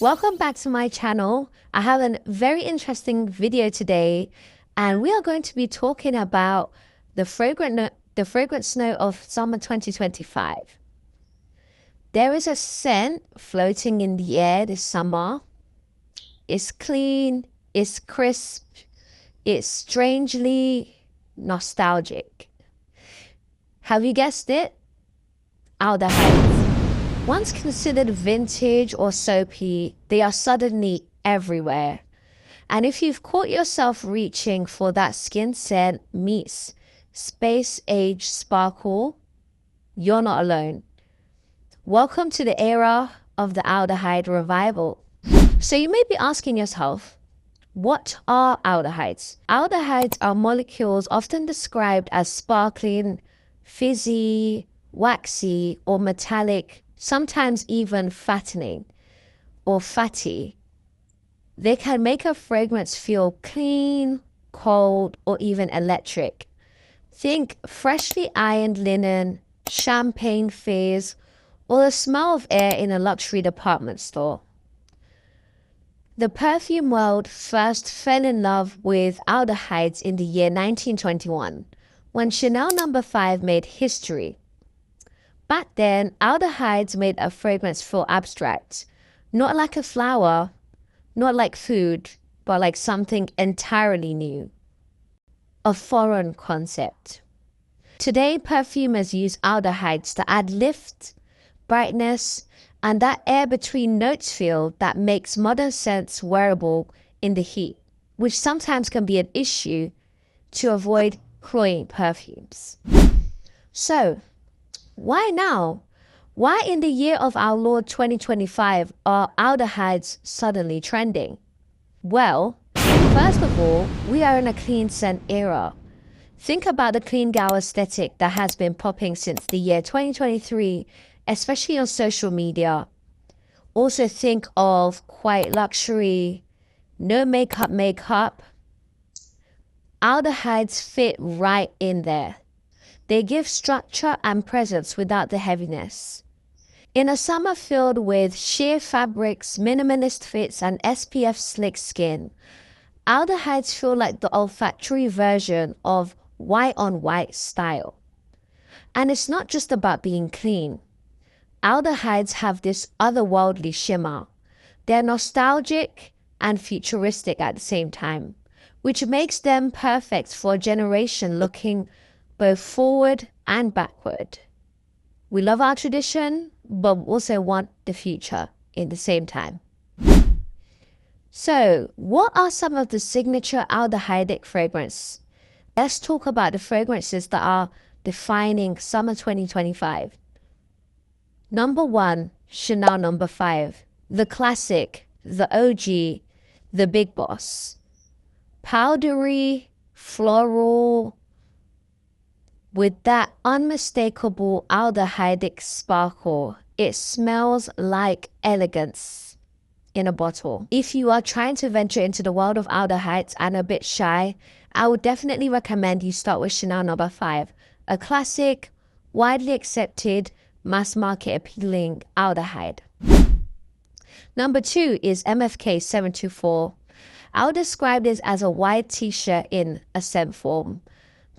Welcome back to my channel. I have a very interesting video today, and we are going to be talking about the fragrant snow of summer 2025. There is a scent floating in the air this summer. It's clean, it's crisp, it's strangely nostalgic. Have you guessed it? Aldehydes. Once considered vintage or soapy, they are suddenly everywhere. And if you've caught yourself reaching for that skin scent meets space-age sparkle, you're not alone. Welcome to the era of the aldehyde revival. So you may be asking yourself, what are aldehydes? Aldehydes are molecules often described as sparkling, fizzy, waxy, or metallic, sometimes even fattening or fatty. They can make a fragrance feel clean, cold, or even electric. Think freshly ironed linen, champagne fizz, or the smell of air in a luxury department store. The perfume world first fell in love with aldehydes in the year 1921, when Chanel No. 5 made history. Back then, aldehydes made a fragrance feel abstract, not like a flower, not like food, but like something entirely new. A foreign concept. Today, perfumers use aldehydes to add lift, brightness, and that air between notes feel that makes modern scents wearable in the heat, which sometimes can be an issue to avoid cloying perfumes. So, why now? Why in the year of our Lord 2025 are aldehydes suddenly trending? Well, first of all, we are in a clean scent era. Think about the clean gal aesthetic that has been popping since the year 2023, especially on social media. Also think of quiet luxury, no makeup. Aldehydes fit right in there. They give structure and presence without the heaviness. In a summer filled with sheer fabrics, minimalist fits, and SPF slick skin, aldehydes feel like the olfactory version of white on white style. And it's not just about being clean. Aldehydes have this otherworldly shimmer. They're nostalgic and futuristic at the same time, which makes them perfect for a generation looking both forward and backward. We love our tradition, but also want the future in the same time. So, what are some of the signature aldehydic fragrances? Let's talk about the fragrances that are defining summer 2025. Number 1, Chanel No. 5. The classic, the OG, the big boss. Powdery, floral, with that unmistakable aldehydic sparkle. It smells like elegance in a bottle. If you are trying to venture into the world of aldehydes and a bit shy, I would definitely recommend you start with Chanel No. 5, a classic, widely accepted, mass market appealing aldehyde. Number 2 is MFK 724. I would describe this as a white t-shirt in a scent form.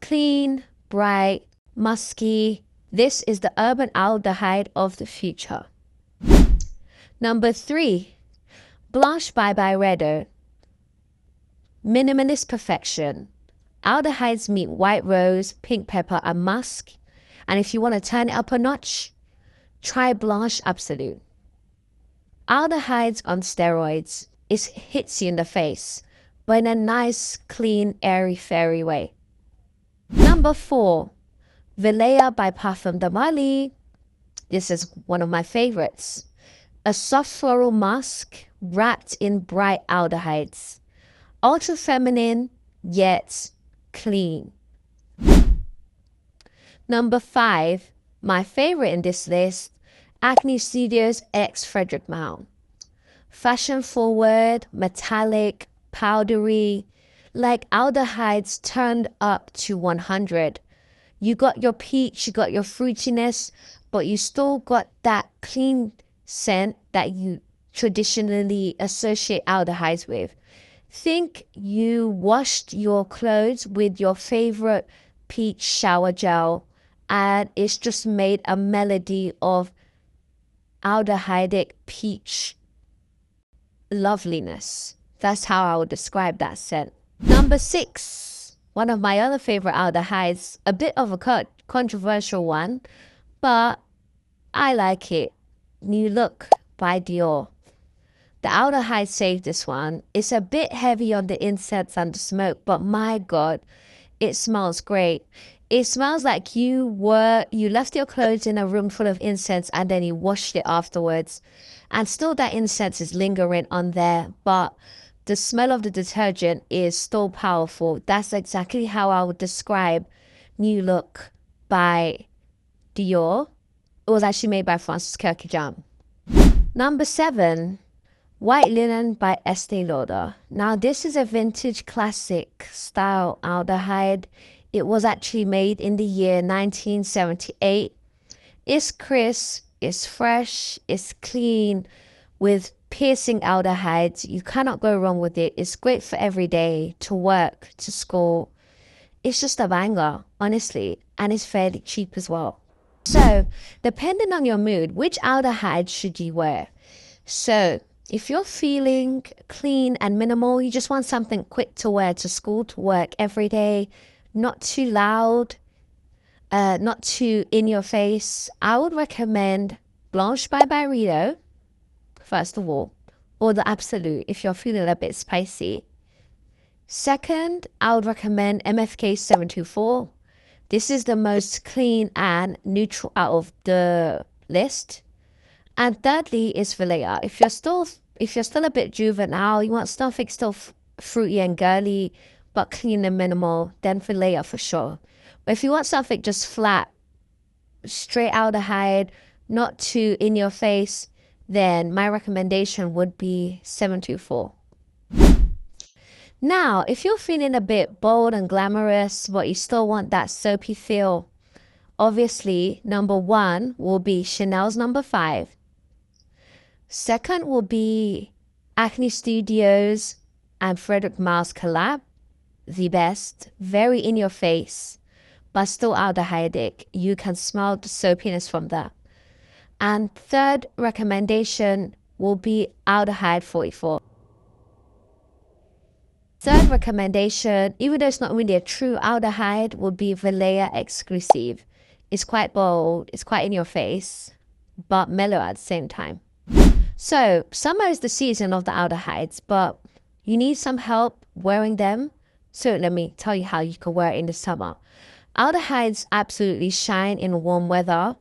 Clean, bright, musky. This is the urban aldehyde of the future. Number 3, Blanche by Byredo. Minimalist perfection. Aldehydes meet white rose, pink pepper, and musk. And if you want to turn it up a notch, try Blanche Absolute. Aldehydes on steroids. It hits you in the face, but in a nice, clean, airy-fairy way. Number 4, Velea by Parfum de Marly. This is one of my favorites. A soft floral musk wrapped in bright aldehydes. Ultra feminine, yet clean. Number 5, my favorite in this list, Acne Studios X Frederic Malle. Fashion forward, metallic, powdery, like aldehydes turned up to 100. You got your peach, you got your fruitiness, but you still got that clean scent that you traditionally associate aldehydes with. Think you washed your clothes with your favorite peach shower gel and it's just made a melody of aldehydic peach loveliness. That's how I would describe that scent. Number 6, one of my other favorite aldehydes, a bit of a controversial one, but I like it. New Look by Dior. The aldehyde saved this one. It's a bit heavy on the incense and the smoke, but my God, it smells great. It smells like you left your clothes in a room full of incense and then you washed it afterwards. And still that incense is lingering on there, but the smell of the detergent is still powerful. That's exactly how I would describe New Look by Dior. It was actually made by Francis Kurkdjian. Number 7, White Linen by Estee Lauder. Now this is a vintage classic style aldehyde. It was actually made in the year 1978. It's crisp, it's fresh, it's clean with piercing aldehydes. You cannot go wrong with it. It's great for every day, to work, to school. It's just a banger, honestly, and it's fairly cheap as well. So, depending on your mood, which aldehyde should you wear? So, if you're feeling clean and minimal, you just want something quick to wear to school, to work every day, not too loud, not too in your face, I would recommend Blanche by Byredo, first of all, or the Absolute if you're feeling a bit spicy. Second, I would recommend MFK 724. This is the most clean and neutral out of the list. And thirdly is Valleja. If you're still a bit juvenile, you want something still fruity and girly, but clean and minimal, then Valleja for sure. But if you want something just flat, straight aldehyde, not too in your face, then my recommendation would be 724. Now, if you're feeling a bit bold and glamorous, but you still want that soapy feel, obviously, number 1 will be Chanel's number 5. Second will be Acne Studios and Frederic Malle collab. The best, very in your face, but still aldehydic. You can smell the soapiness from that. And third recommendation will be Aldehyde 44. Third recommendation, even though it's not really a true aldehyde, would be Valleja Exclusive. It's quite bold, it's quite in your face, but mellow at the same time. So, summer is the season of the aldehydes, but you need some help wearing them. So let me tell you how you can wear it in the summer. Aldehydes absolutely shine in warm weather.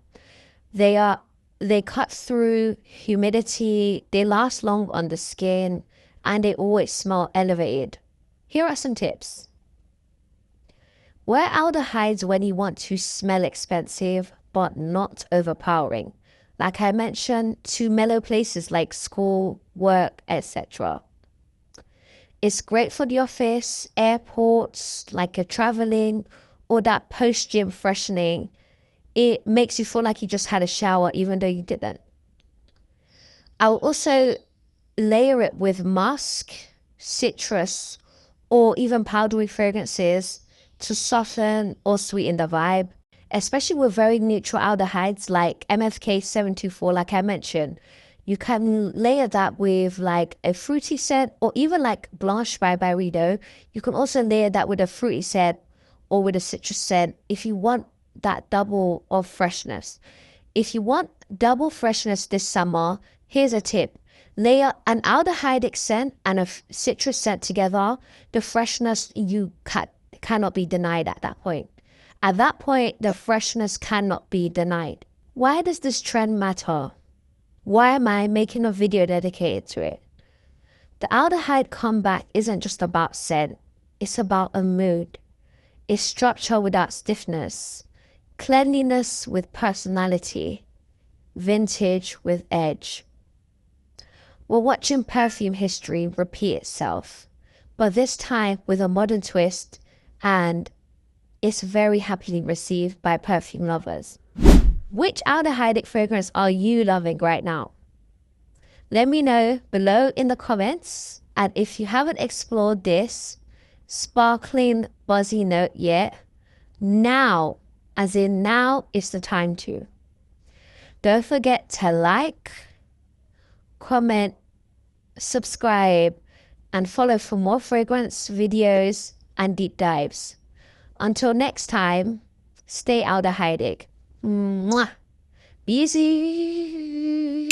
They cut through humidity, they last long on the skin, and they always smell elevated. Here are some tips. Wear aldehydes when you want to smell expensive, but not overpowering. Like I mentioned, to mellow places like school, work, etc. It's great for the office, airports, like you're traveling, or that post-gym freshening. It makes you feel like you just had a shower even though you didn't. I'll also layer it with musk, citrus, or even powdery fragrances to soften or sweeten the vibe, especially with very neutral aldehydes like MFK 724, like I mentioned. You can layer that with like a fruity scent, or even like Blanche by Byredo. You can also layer that with a fruity scent or with a citrus scent if you want that double of freshness. If you want double freshness this summer, here's a tip. Layer an aldehydic scent and a citrus scent together. The freshness cannot be denied at that point. At that point, the freshness cannot be denied. Why does this trend matter? Why am I making a video dedicated to it? The aldehyde comeback isn't just about scent. It's about a mood. It's structure without stiffness. Cleanliness with personality. Vintage with edge. We're watching perfume history repeat itself, but this time with a modern twist, and it's very happily received by perfume lovers. Which aldehydic fragrance are you loving right now? Let me know below in the comments. And if you haven't explored this sparkling buzzy note yet, now, as in now is the time to. Don't forget to like, comment, subscribe, and follow for more fragrance videos and deep dives. Until next time, stay aldehydic. Mwah. Be easy.